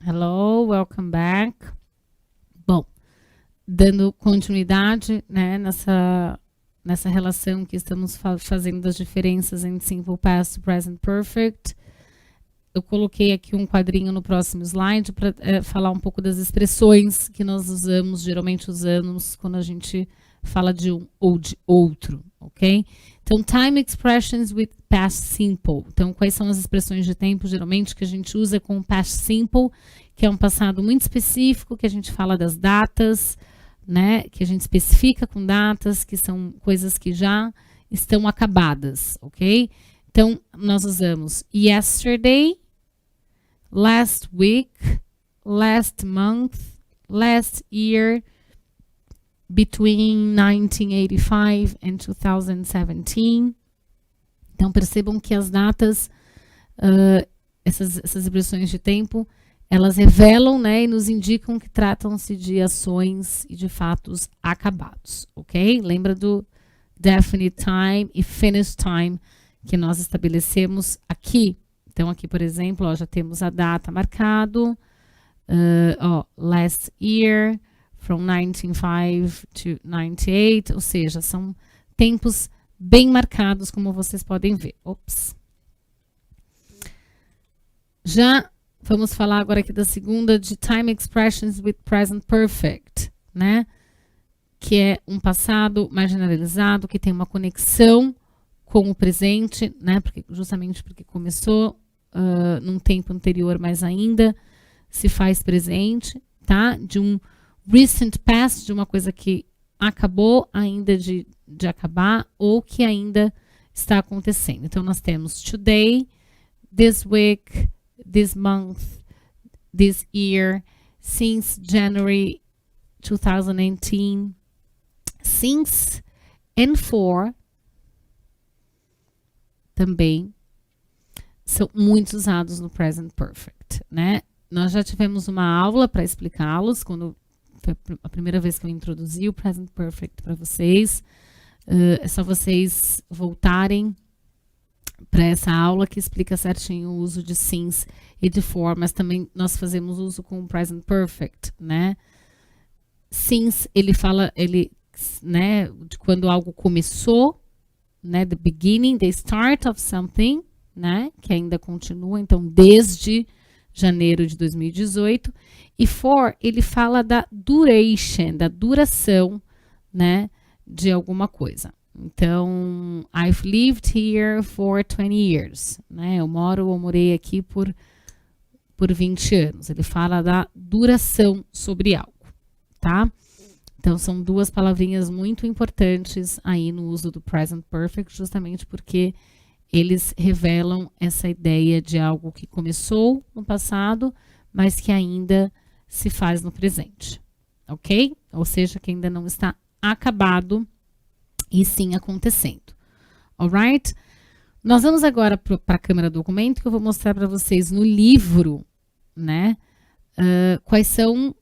Hello, welcome back. Bom, dando continuidade, né, nessa relação que estamos fazendo das diferenças em Simple Past e Present Perfect, eu coloquei aqui um quadrinho no próximo slide para falar um pouco das expressões que nós usamos, geralmente usamos quando a gente fala de um ou de outro, ok? Então, time expressions with past simple. Então, quais são as expressões de tempo, geralmente, que a gente usa com past simple, que é um passado muito específico, que a gente fala das datas, né? Que a gente especifica com datas, que são coisas que já estão acabadas, ok? Então, nós usamos yesterday, last week, last month, last year, between 1985 and 2017. Então, percebam que as datas, essas expressões de tempo, elas revelam, né, e nos indicam que tratam-se de ações e de fatos acabados, ok? Lembra do definite time e finished time que nós estabelecemos aqui. Então, aqui, por exemplo, ó, já temos a data marcado, last year, from 1905 to 98, ou seja, são tempos bem marcados, como vocês podem ver. Ops. Já vamos falar agora aqui da segunda, de time expressions with present perfect, né? Que é um passado mais generalizado, que tem uma conexão com o presente, né? Justamente porque começou num tempo anterior, mas ainda se faz presente, tá? De um recent past, de uma coisa que acabou ainda de acabar ou que ainda está acontecendo. Então, nós temos today, this week, this month, this year, since January 2018, since and for também são muito usados no present perfect, né? Nós já tivemos uma aula para explicá-los quando foi a primeira vez que eu introduzi o present perfect para vocês. É só vocês voltarem para essa aula que explica certinho o uso de since e de for, mas também nós fazemos uso com o present perfect, né? Since, ele fala, né, de quando algo começou, né, the beginning, the start of something, né, que ainda continua, então desde janeiro de 2018, e for, ele fala da duration, da duração, né, de alguma coisa. Então, I've lived here for 20 years, né, eu morei aqui por 20 anos. Ele fala da duração sobre algo, tá? Então, são duas palavrinhas muito importantes aí no uso do present perfect, justamente porque eles revelam essa ideia de algo que começou no passado, mas que ainda se faz no presente, ok? Ou seja, que ainda não está acabado e sim acontecendo, alright? Nós vamos agora para a câmera documento, que eu vou mostrar para vocês no livro, né? Quais são,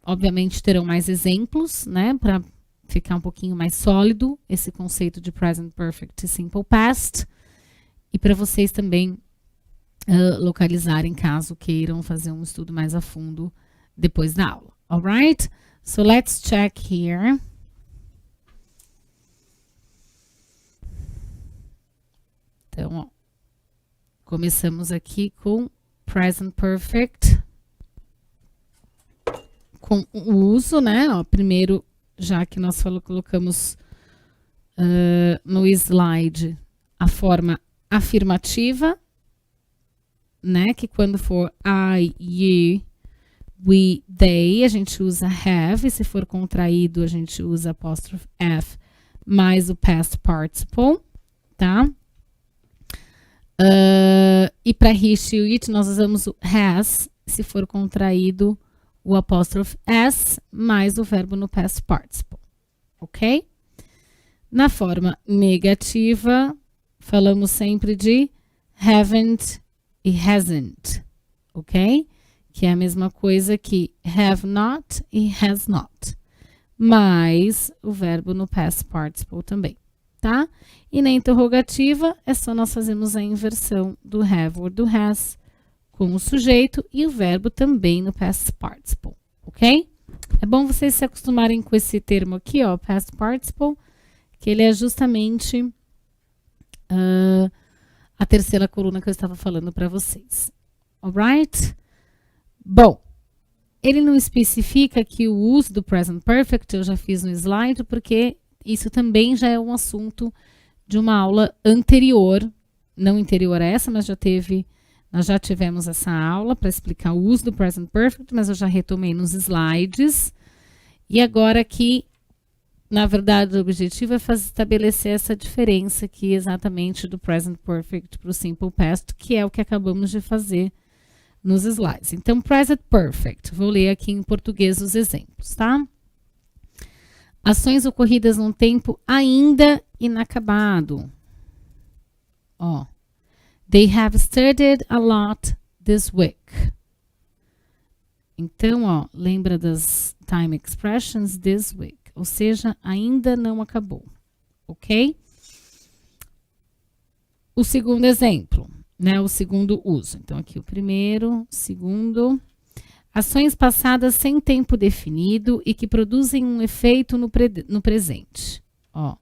obviamente terão mais exemplos, né? Para ficar um pouquinho mais sólido esse conceito de present perfect e simple past. E para vocês também localizarem caso queiram fazer um estudo mais a fundo depois da aula. Alright? So let's check here. Então, ó, começamos aqui com present perfect, com o uso, né? Ó, primeiro, já que nós colocamos no slide a forma afirmativa, né? Que quando for I, you, we, they, a gente usa have, e se for contraído, a gente usa apóstrofe F mais o past participle, tá? E para he, she, it, nós usamos o has, se for contraído, o apóstrofe S mais o verbo no past participle, ok? Na forma negativa, falamos sempre de haven't e hasn't, ok? Que é a mesma coisa que have not e has not, mais o verbo no past participle também, tá? E na interrogativa, é só nós fazermos a inversão do have ou do has com o sujeito e o verbo também no past participle, ok? É bom vocês se acostumarem com esse termo aqui, ó, past participle, que ele é justamente a terceira coluna que eu estava falando para vocês. Alright? Bom, ele não especifica aqui o uso do present perfect, eu já fiz no slide, porque isso também já é um assunto de uma aula anterior, não anterior a essa, mas nós já tivemos essa aula para explicar o uso do present perfect, mas eu já retomei nos slides. E agora aqui, na verdade, o objetivo é estabelecer essa diferença aqui exatamente do present perfect para o simple past, que é o que acabamos de fazer nos slides. Então, present perfect. Vou ler aqui em português os exemplos, tá? Ações ocorridas num tempo ainda inacabado. Ó. They have studied a lot this week. Então, ó, lembra das time expressions this week. Ou seja, ainda não acabou. Ok? O segundo exemplo, né? O segundo uso. Então, aqui o primeiro, segundo. Ações passadas sem tempo definido e que produzem um efeito no presente. Ó.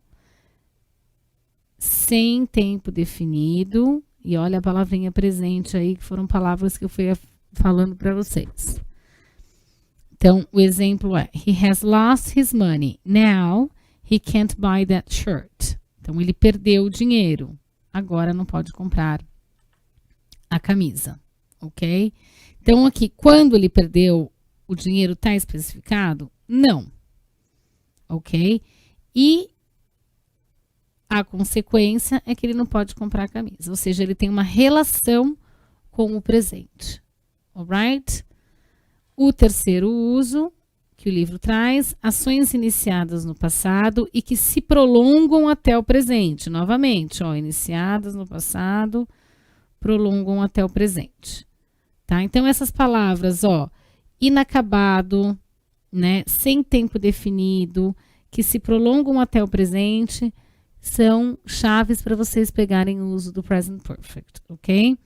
Sem tempo definido. E olha a palavrinha presente aí, que foram palavras que eu fui falando para vocês. Então, o exemplo é: He has lost his money. Now, he can't buy that shirt. Então, ele perdeu o dinheiro. Agora não pode comprar a camisa. Ok? Então, aqui, quando ele perdeu, o dinheiro está especificado? Não. Ok? E a consequência é que ele não pode comprar a camisa. Ou seja, ele tem uma relação com o presente. Alright? O terceiro uso que o livro traz, ações iniciadas no passado e que se prolongam até o presente. Novamente, ó, iniciadas no passado, prolongam até o presente. Tá? Então, essas palavras, ó, inacabado, né, sem tempo definido, que se prolongam até o presente, são chaves para vocês pegarem o uso do present perfect, ok?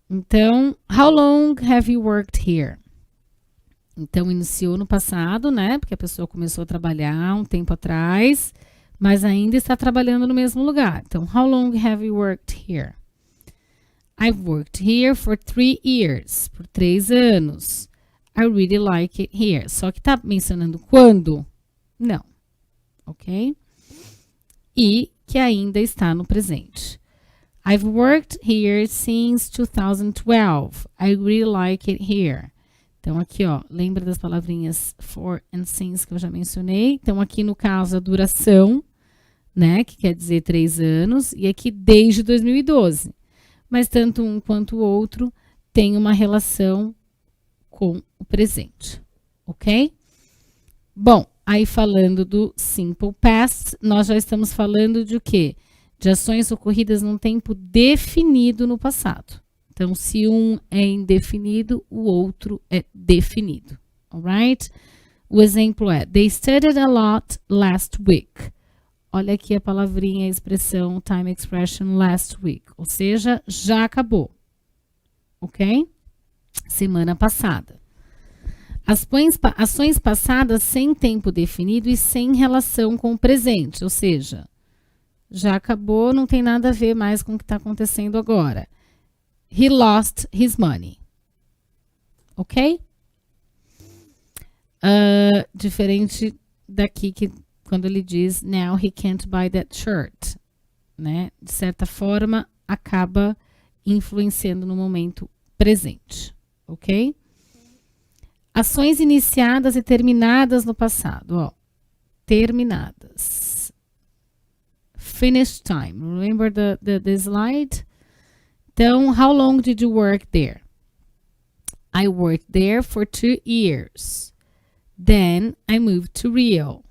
Então, how long have you worked here? Então, iniciou no passado, né? Porque a pessoa começou a trabalhar um tempo atrás, mas ainda está trabalhando no mesmo lugar. Então, how long have you worked here? I've worked here for 3 years. Por 3 anos. I really like it here. Só que está mencionando quando? Não. Ok? E que ainda está no presente. I've worked here since 2012. I really like it here. Então, aqui, ó, lembra das palavrinhas for and since que eu já mencionei? Então, aqui no caso, a duração, né, que quer dizer 3 anos, e aqui desde 2012. Mas tanto um quanto o outro tem uma relação com o presente, ok? Bom, aí falando do simple past, nós já estamos falando de o quê? De ações ocorridas num tempo definido no passado. Então, se um é indefinido, o outro é definido. Alright? O exemplo é: They studied a lot last week. Olha aqui a palavrinha, a expressão, time expression last week. Ou seja, já acabou. Ok? Semana passada. Ações passadas sem tempo definido e sem relação com o presente. Ou seja, já acabou, não tem nada a ver mais com o que está acontecendo agora. He lost his money. Ok? Diferente daqui que quando ele diz now he can't buy that shirt, né? De certa forma, acaba influenciando no momento presente. Ok? Ações iniciadas e terminadas no passado. Ó, terminadas. Finish time. Remember the slide? Então, how long did you work there? I worked there for 2 years. Then I moved to Rio.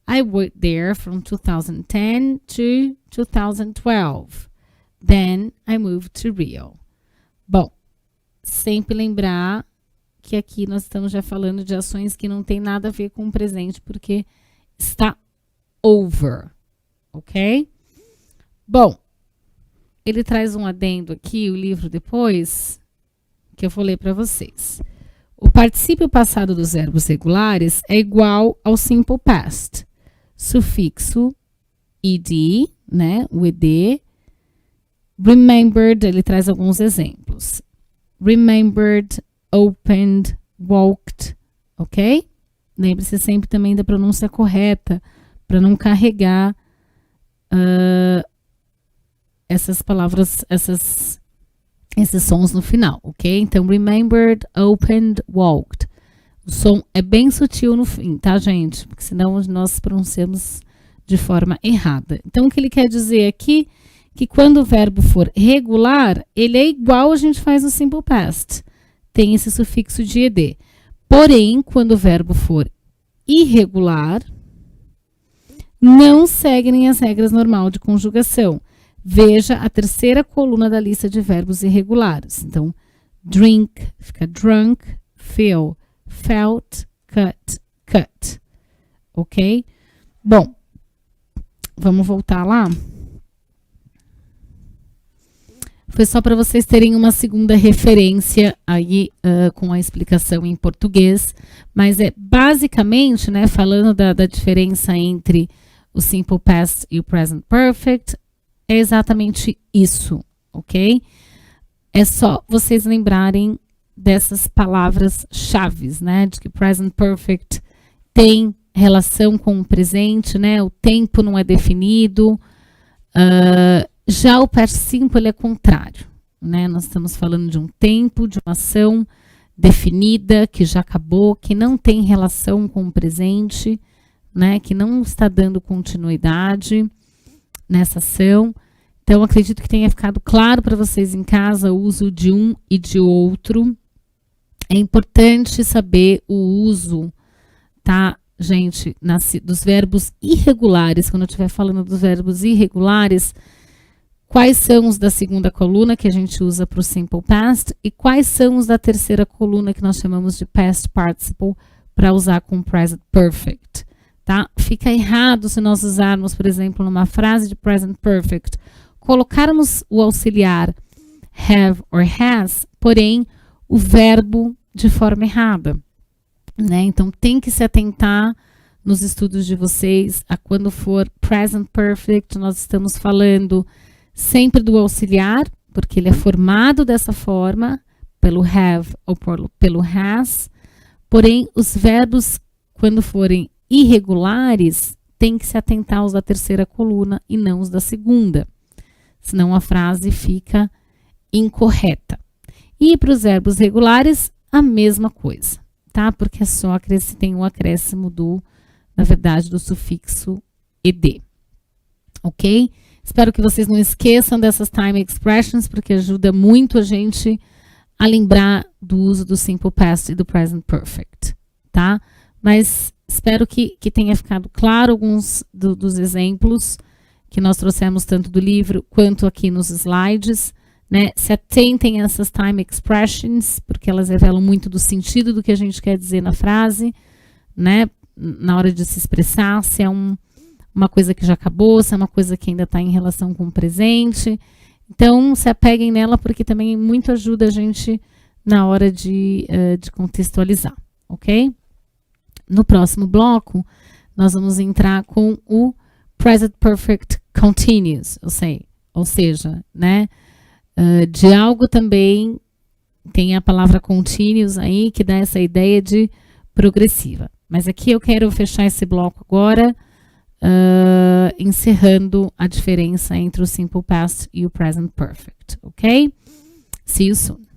I worked there from 2010 to 2012. Then I moved to Rio. Bom, sempre lembrar que aqui nós estamos já falando de ações que não tem nada a ver com o presente, porque está over, ok? Bom, ele traz um adendo aqui, o livro depois, que eu vou ler para vocês. O particípio passado dos verbos regulares é igual ao simple past. Sufixo ed, né? O ed. Remembered, ele traz alguns exemplos. Remembered, opened, walked, ok? Lembre-se sempre também da pronúncia correta, para não carregar essas palavras, esses sons no final, ok? Então, remembered, opened, walked. O som é bem sutil no fim, tá, gente? Porque senão nós pronunciamos de forma errada. Então, o que ele quer dizer aqui que quando o verbo for regular, ele é igual a gente faz no simple past. Tem esse sufixo de ed. Porém, quando o verbo for irregular, não seguem as regras normal de conjugação. Veja a terceira coluna da lista de verbos irregulares. Então, drink, fica drunk, feel, felt, cut, cut. Ok? Bom, vamos voltar lá. Foi só para vocês terem uma segunda referência aí com a explicação em português, mas é basicamente, né, falando da diferença entre o simple past e o present perfect, é exatamente isso, ok? É só vocês lembrarem dessas palavras-chaves, né, de que present perfect tem relação com o presente, né, o tempo não é definido. Já o past simple é contrário, né? Nós estamos falando de um tempo, de uma ação definida, que já acabou, que não tem relação com o presente, né? Que não está dando continuidade nessa ação. Então, acredito que tenha ficado claro para vocês em casa o uso de um e de outro. É importante saber o uso, tá, gente, dos verbos irregulares. Quando eu estiver falando dos verbos irregulares, quais são os da segunda coluna que a gente usa para o simple past e quais são os da terceira coluna que nós chamamos de past participle para usar com present perfect, tá? Fica errado se nós usarmos, por exemplo, numa frase de present perfect, colocarmos o auxiliar have or has, porém o verbo de forma errada, né? Então tem que se atentar nos estudos de vocês a quando for present perfect, nós estamos falando sempre do auxiliar, porque ele é formado dessa forma, pelo have ou pelo has. Porém, os verbos, quando forem irregulares, tem que se atentar aos da terceira coluna e não os da segunda. Senão a frase fica incorreta. E para os verbos regulares, a mesma coisa, tá? Porque é só tem um acréscimo na verdade, do sufixo ed. Ok? Espero que vocês não esqueçam dessas time expressions, porque ajuda muito a gente a lembrar do uso do simple past e do present perfect, tá? Mas espero que tenha ficado claro alguns dos exemplos que nós trouxemos tanto do livro quanto aqui nos slides, né? Se atentem a essas time expressions, porque elas revelam muito do sentido do que a gente quer dizer na frase, né? Na hora de se expressar, se é uma coisa que já acabou, se é uma coisa que ainda está em relação com o presente. Então, se apeguem nela, porque também muito ajuda a gente na hora de contextualizar, ok? No próximo bloco, nós vamos entrar com o Present Perfect Continuous, ou seja, né? De algo também, tem a palavra continuous aí, que dá essa ideia de progressiva. Mas aqui eu quero fechar esse bloco agora, encerrando a diferença entre o simple past e o present perfect, ok? See you soon.